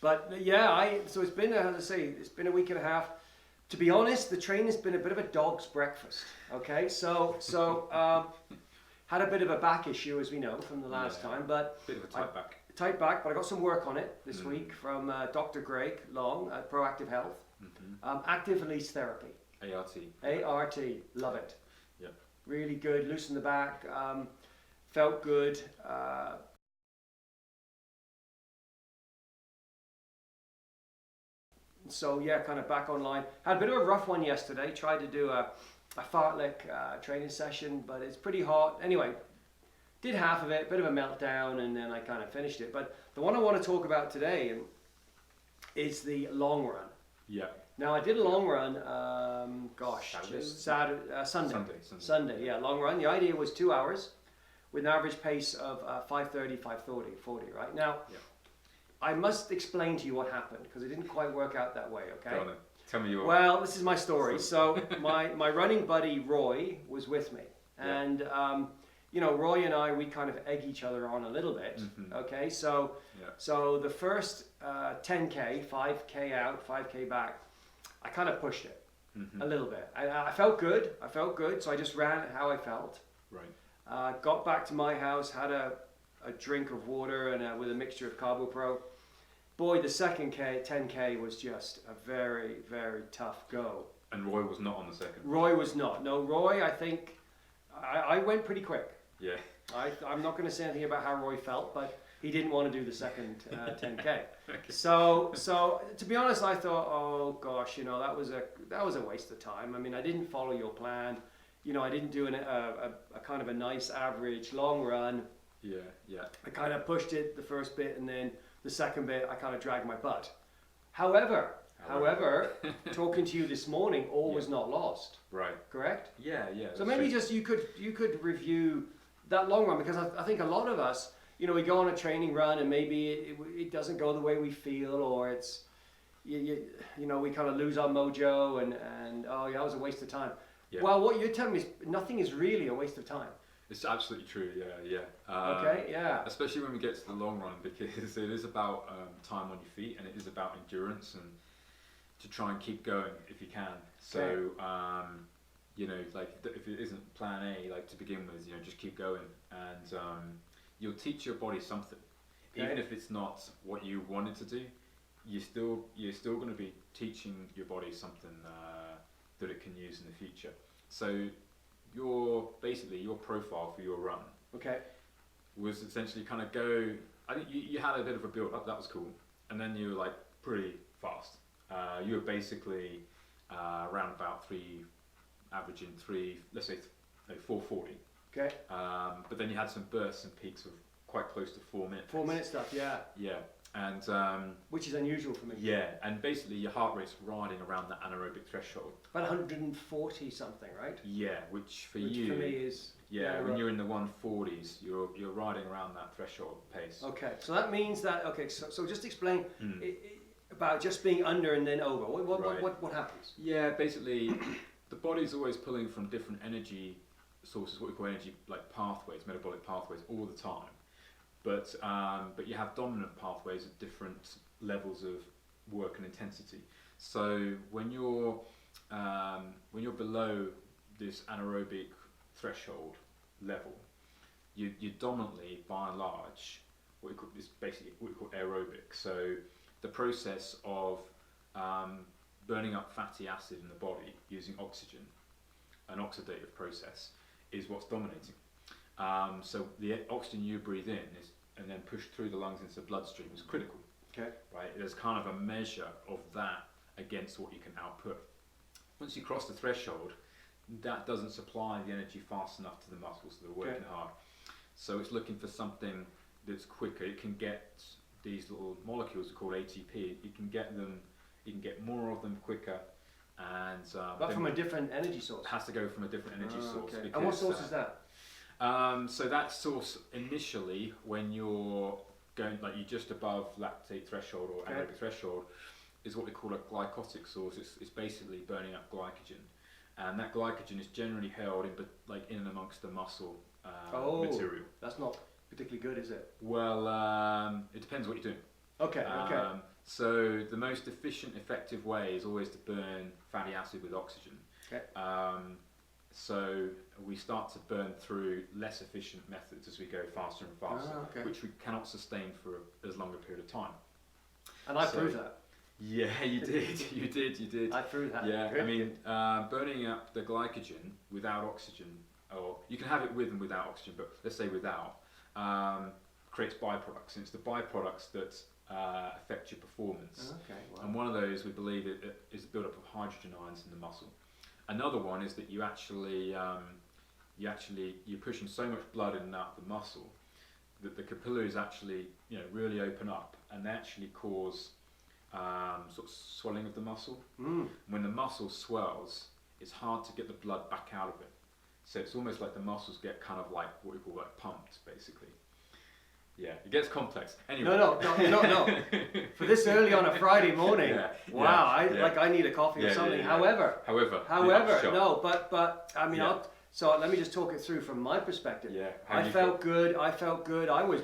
But yeah, so it's been, as I say, it's been a week and a half. To be honest, the training's been a bit of a dog's breakfast. Okay, so had a bit of a back issue, as we know from the last time, but bit of a tight back. Tight back, but I got some work on it this week from Dr. Greg Long at Proactive Health. Active release therapy. ART. ART, love it. Yep. Really good, loosen the back, felt good. So yeah, kind of back online. Had a bit of a rough one yesterday. Tried to do a fartlek training session, but it's pretty hot. Anyway, did half of it, bit of a meltdown, and then I kind of finished it. But the one I want to talk about today is the long run. Yeah. Now I did a long run, Sunday, yeah, long run. The idea was 2 hours with an average pace of 5:30, 40, right? Now, I must explain to you what happened because it didn't quite work out that way, okay? Go on then. Tell me your... Well, this is my story. So my running buddy Roy was with me, and you know, Roy and I, we kind of egg each other on a little bit, okay? So the first 10K, 5K out, 5K back, I kind of pushed it a little bit. I felt good, so I just ran how I felt. Right. Got back to my house, had a drink of water and with a mixture of Carbo Pro. Boy, the second 10K was just a very, very tough go. And Roy was not on the second? Roy was not. No, Roy, I think, I went pretty quick. Yeah. I'm not going to say anything about how Roy felt, but he didn't want to do the second 10K. Okay. So to be honest, I thought, oh gosh, you know, that was a waste of time. I mean, I didn't follow your plan. You know, I didn't do a kind of a nice average long run. Yeah. I kind of pushed it the first bit, and then the second bit I kind of dragged my butt. However, talking to you this morning, all was not lost. Right. Correct? Yeah. So maybe just you could review that long run, because I think a lot of us, you know, we go on a training run and maybe it doesn't go the way we feel, or it's you know, we kind of lose our mojo and oh yeah, that was a waste of time. Yeah. Well, what you're telling me is nothing is really a waste of time. It's absolutely true, yeah. Okay, yeah. Especially when we get to the long run, because it is about time on your feet, and it is about endurance and to try and keep going if you can. So, you know, like if it isn't plan A, like to begin with, you know, just keep going, and you'll teach your body something. Okay. Even if it's not what you wanted to do, you're still going to be teaching your body something that it can use in the future. So your profile for your run was essentially kind of go, I think you had a bit of a build up, that was cool, and then you were like pretty fast. You were basically around about averaging 440. Okay. But then you had some bursts and peaks of quite close to 4 minutes. 4 minute stuff, yeah. Yeah. And which is unusual for me. Yeah, and basically your heart rate's riding around that anaerobic threshold. About 140 something, right? Yeah, which for me is when you're in the 140s, you're riding around that threshold pace. Okay, so that means that so just explain about just being under and then over. What happens? Yeah, basically the body's always pulling from different energy sources, what we call energy like pathways, metabolic pathways, all the time. But you have dominant pathways at different levels of work and intensity. So when you're below this anaerobic threshold level, you dominantly, by and large, what we call aerobic. So the process of burning up fatty acid in the body using oxygen, an oxidative process, is what's dominating. So the oxygen you breathe in and then push through the lungs into the bloodstream is critical. Okay. Right? There's kind of a measure of that against what you can output. Once you cross the threshold, that doesn't supply the energy fast enough to the muscles that are working hard. So it's looking for something that's quicker. It can get these little molecules called ATP. You can get more of them quicker, and but from a different energy source. Has to go from a different energy source. Okay. And what source is that? So that source initially, when you're going, like you're just above lactate threshold or anaerobic threshold, is what we call a glycotic source. It's basically burning up glycogen, and that glycogen is generally held in and amongst the muscle material. That's not particularly good, is it? Well, it depends what you're doing. Okay. So the most efficient, effective way is always to burn fatty acid with oxygen. Okay. So we start to burn through less efficient methods as we go faster and faster, which we cannot sustain for as long a period of time. And I proved that. Yeah, you did. You did. I proved that. Yeah, Good. I mean, burning up the glycogen without oxygen, or you can have it with and without oxygen, but let's say without, creates byproducts. And it's the byproducts that affect your performance. Okay. Wow. And one of those, we believe, is the buildup of hydrogen ions in the muscle. Another one is that you're pushing so much blood in and out of the muscle that the capillaries actually, really open up, and they actually cause sort of swelling of the muscle. When the muscle swells, it's hard to get the blood back out of it. So it's almost like the muscles get kind of like what we call like pumped, basically. Yeah, it gets complex. Anyway. No. For this early on a Friday morning, wow, I need a coffee or something. Yeah. However, no, but I mean, so let me just talk it through from my perspective. Yeah. I felt good. I was,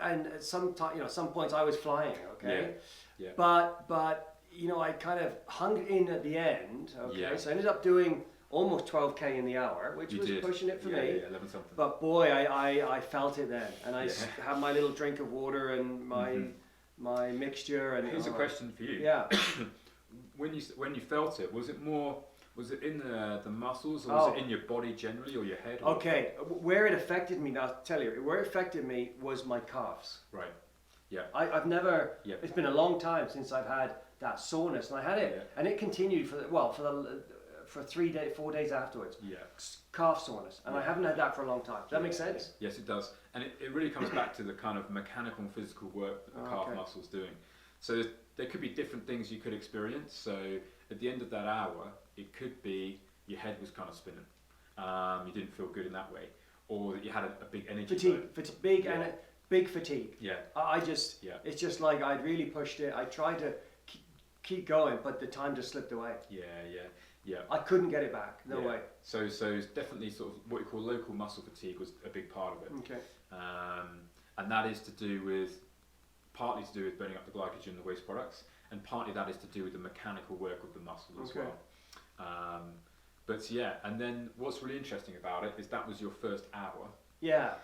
and at some points I was flying. Okay. Yeah. But I kind of hung in at the end. Okay. Yeah. So I ended up doing almost 12k in the hour, which was pushing it for me. Yeah, 11 something. But boy, I felt it then, and I had my little drink of water and my mixture. And here's a question for you. Yeah. When you felt it, was it in the muscles, or was it in your body generally, or your head? Or okay, where it affected me, now I'll tell you, where it affected me was my calves. Right. Yeah. I've never. Yeah. It's been a long time since I've had that soreness, and I had it, and it continued for 4 days afterwards. Yeah. Calf soreness, and I haven't had that for a long time. Does that make sense? Yes, it does, and it really comes back to the kind of mechanical and physical work that the calf muscle's doing. So there could be different things you could experience. So at the end of that hour, it could be your head was kind of spinning. You didn't feel good in that way, or that you had a big energy fatigue, and big fatigue. Yeah. It's just like I'd really pushed it. I tried to keep going, but the time just slipped away. Yeah. I couldn't get it back. No way. So it's definitely sort of what you call local muscle fatigue was a big part of it. Okay. And that is partly to do with burning up the glycogen, the waste products, and partly that is to do with the mechanical work of the muscle as well. And then what's really interesting about it is that was your first hour. Yeah.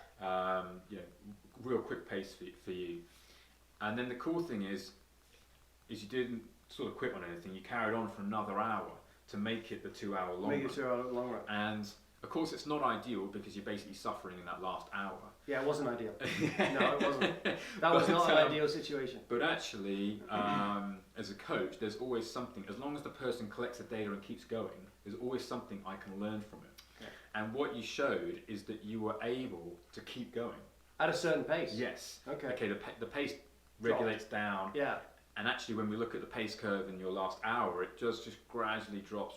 Real quick pace for you. And then the cool thing is you didn't sort of quit on anything. You carried on for another hour to make it the 2 hour long run. Make it 2 hour long run. And of course it's not ideal because you're basically suffering in that last hour. Yeah, it wasn't ideal. No, it wasn't. That was not an ideal situation. But actually, as a coach, there's always something. As long as the person collects the data and keeps going, there's always something I can learn from it. Okay. And what you showed is that you were able to keep going. At a certain pace? Yes. Okay. The pace regulates down. Yeah. And actually, when we look at the pace curve in your last hour, it just gradually drops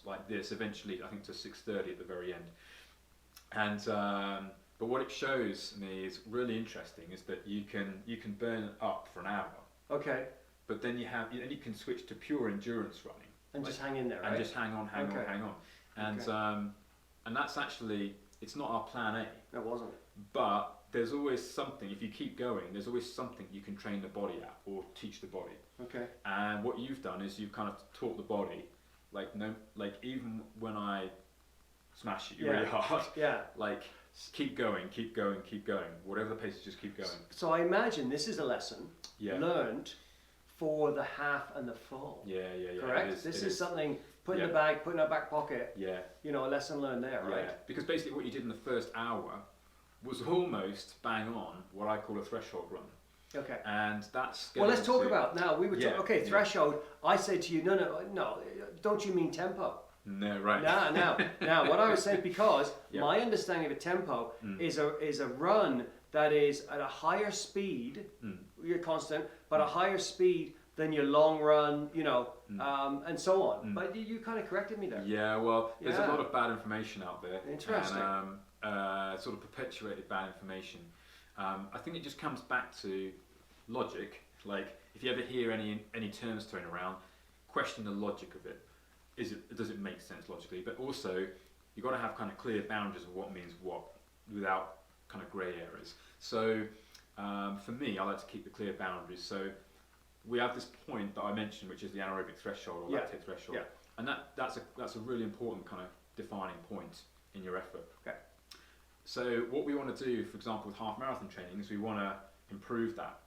like this. Eventually, I think to 6:30 at the very end. And but what it shows me is really interesting is that you can burn it up for an hour. Okay. But then you can switch to pure endurance running. And just hang in there, right? And just hang on. And and that's actually, it's not our plan A. It wasn't. But there's always something, if you keep going, there's always something you can train the body at or teach the body. Okay. And what you've done is you've kind of taught the body, even when I smash you really hard, keep going. Whatever the pace is, just keep going. So I imagine this is a lesson learned for the half and the full. Yeah. Correct? This is something put in the bag, put in our back pocket. Yeah. A lesson learned there, right? Yeah. Because basically what you did in the first hour was almost bang on what I call a threshold run. Okay. And that's... Well, let's talk about now. We were talking, threshold. I said to you, no, don't you mean tempo? No, right. Now, what I was saying, because my understanding of a tempo is a run that is at a higher speed, you're constant, but a higher speed than your long run, and so on. But you kind of corrected me there. Yeah, well, there's a lot of bad information out there. Interesting. And sort of perpetuated bad information. I think it just comes back to logic. Like, if you ever hear any terms thrown around, question the logic of it. Does it make sense logically? But also, you've got to have kind of clear boundaries of what means what, without kind of grey areas. So, for me, I like to keep the clear boundaries. So, we have this point that I mentioned, which is the anaerobic threshold or lactate threshold, and that's a really important kind of defining point in your effort. Okay. So what we want to do, for example, with half marathon training, is we want to improve that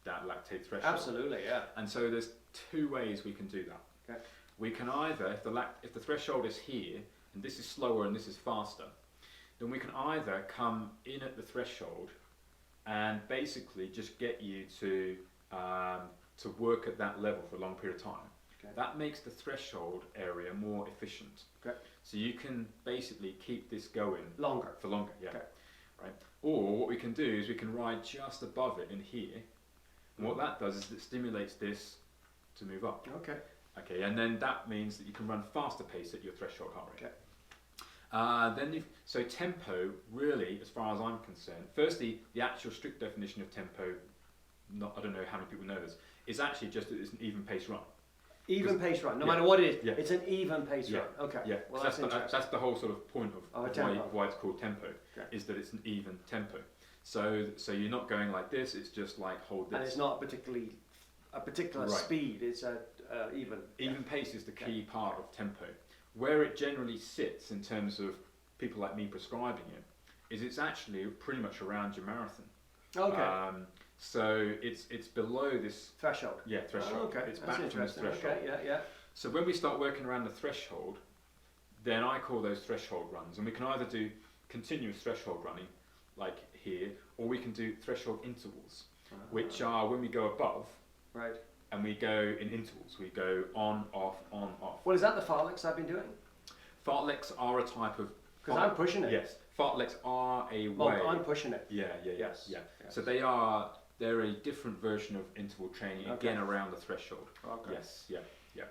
lactate threshold. Absolutely, yeah. And so there's two ways we can do that. Okay. We can either, if the threshold is here, and this is slower and this is faster, then we can either come in at the threshold and basically just get you to work at that level for a long period of time. Okay. That makes the threshold area more efficient. Okay. So you can basically keep this going for longer. Yeah. Okay. Right. Or what we can do is we can ride just above it in here, and what that does is it stimulates this to move up. Okay. Okay, and then that means that you can run faster pace at your threshold heart rate. Okay. So tempo, really, as far as I'm concerned, firstly, the actual strict definition of tempo, I don't know how many people know this, is actually just that it's an even pace run. Even pace run, no matter what it is, Yeah. it's an even pace run. Okay. Yeah, Well, so that's the whole sort of point Of a of tempo. why it's called tempo, is that it's an even tempo. So you're not going like this, it's just like hold this. And it's not a particular Right. speed, it's a even. Even pace is the key part of tempo. Where it generally sits in terms of people like me prescribing it, is it's actually pretty much around your marathon. Okay. So it's below this Threshold. Yeah, threshold. Oh, okay. It's That's back from this interesting. threshold. Okay, yeah. So when we start working around the threshold, then I call those threshold runs, and we can either do continuous threshold running, like here, or we can do threshold intervals, which are when we go above, Right. and we go in intervals. We go on, off, on, off. Well, is that the fartleks I've been doing? Fartleks are a type of... Because I'm pushing it. Yes, fartleks are a Well, way... I'm pushing it. Yes. Yes. So they're a different version of interval training, again around the threshold. Okay. Yes, yeah.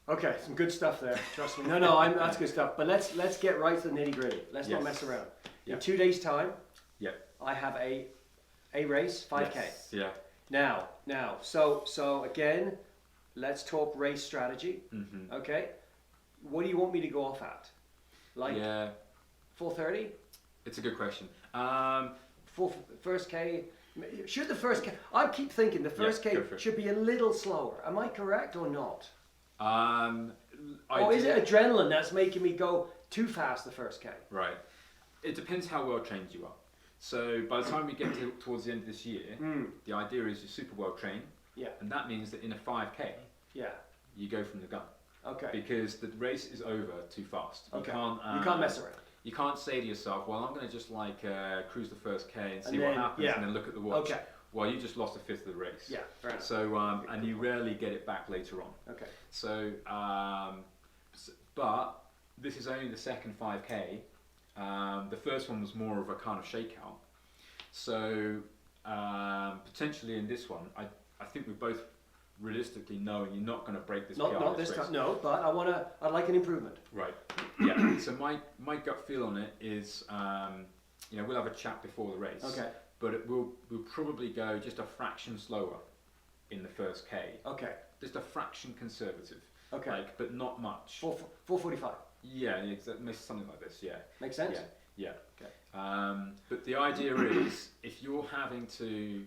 Okay, some good stuff there. Trust me. No, that's good stuff. But let's get right to the nitty gritty. Let's not mess around. Yeah. In 2 days' time, Yeah. I have a race, 5K. Yes, yeah. Now, so again, let's talk race strategy. Mm-hmm. Okay, what do you want me to go off at? Like 4:30? It's a good question. First K. Should the first K? I keep thinking the first K should be a little slower. Am I correct or not? Or is it adrenaline that's making me go too fast the first K? Right. It depends how well trained you are. So by the time we get towards the end of this year, the idea is you're super well trained. Yeah. And that means that in a 5K, you go from the gun. Okay. Because the race is over too fast. Okay. You can't mess around. You can't say to yourself, well, I'm going to just cruise the first K and see what happens and then look at the watch. Okay. Well, you just lost a fifth of the race. Yeah, fair enough. So, and you rarely get it back later on. Okay. So, but this is only the second 5K. The first one was more of a kind of shakeout. So, potentially in this one, I think we both realistically know you're not going to break this PR. Not this time, no, but I'd like an improvement. Right. Yeah. So my gut feel on it is, we'll have a chat before the race. Okay. But we'll probably go just a fraction slower in the first K. Okay. Just a fraction conservative. Okay. But not much. 4:45. Yeah, something like this. Yeah. Makes sense. Yeah. Okay. But the idea is, if you're having to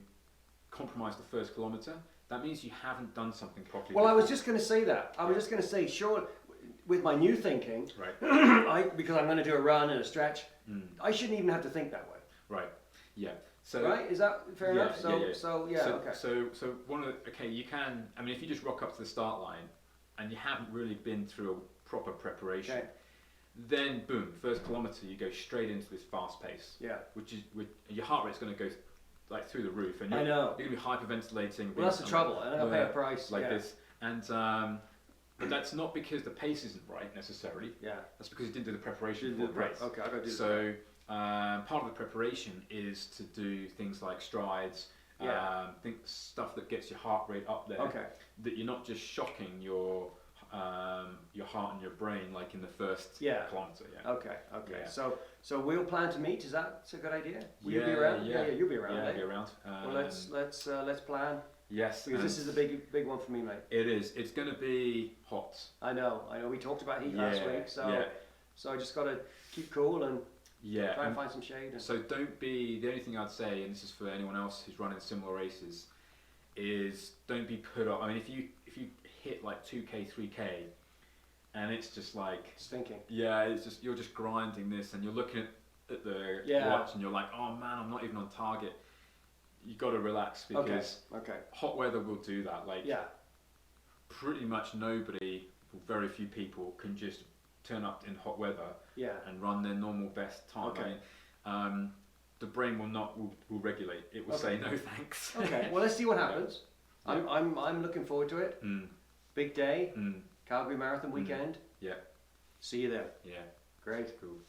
compromise the first kilometre, that means you haven't done something properly. Well, I was just going to say that. I was just going to say, sure, with my new thinking, right? Because I'm going to do a run and a stretch, I shouldn't even have to think that way. Right. Yeah. So, right? Is that fair enough? Okay. So one of the, you can, I mean, if you just rock up to the start line and you haven't really been through a proper preparation, then boom, first kilometre you go straight into this fast pace. Yeah. Which is, your heart rate's going to go like through the roof, and you're going to be hyperventilating. Well, that's the trouble. I'm going to pay a price. Like this. And but that's not because the pace isn't right necessarily. Yeah. That's because you didn't do the preparation for the race. Okay, I got to do that. So part of the preparation is to do things like strides, stuff that gets your heart rate up there. Okay. That you're not just shocking your heart and your brain like in the first kilometre. Yeah. Okay. Yeah. So we'll plan to meet. Is that a good idea? Will you be around? Yeah, you'll be around. Yeah, I'll be around. Well, let's plan. Yes. Because this is a big one for me, mate. It is. It's going to be hot. I know. We talked about heat last week, so I just got to keep cool and try and find some shade. So don't be. The only thing I'd say, and this is for anyone else who's running similar races, is don't be put off. I mean, if you hit like 2K, 3K, and it's just like Stinking. yeah, it's just you're just grinding this, and you're looking at the watch, and you're like, oh man, I'm not even on target. You got to relax because Okay. hot weather will do that. Like pretty much nobody, very few people can just turn up in hot weather and run their normal best time. Okay. I mean, the brain will regulate. It will say no thanks. Okay. Well, let's see what happens. I'm looking forward to it. Big day. Calgary Marathon weekend. Yeah. See you there. Yeah. Great. Cool.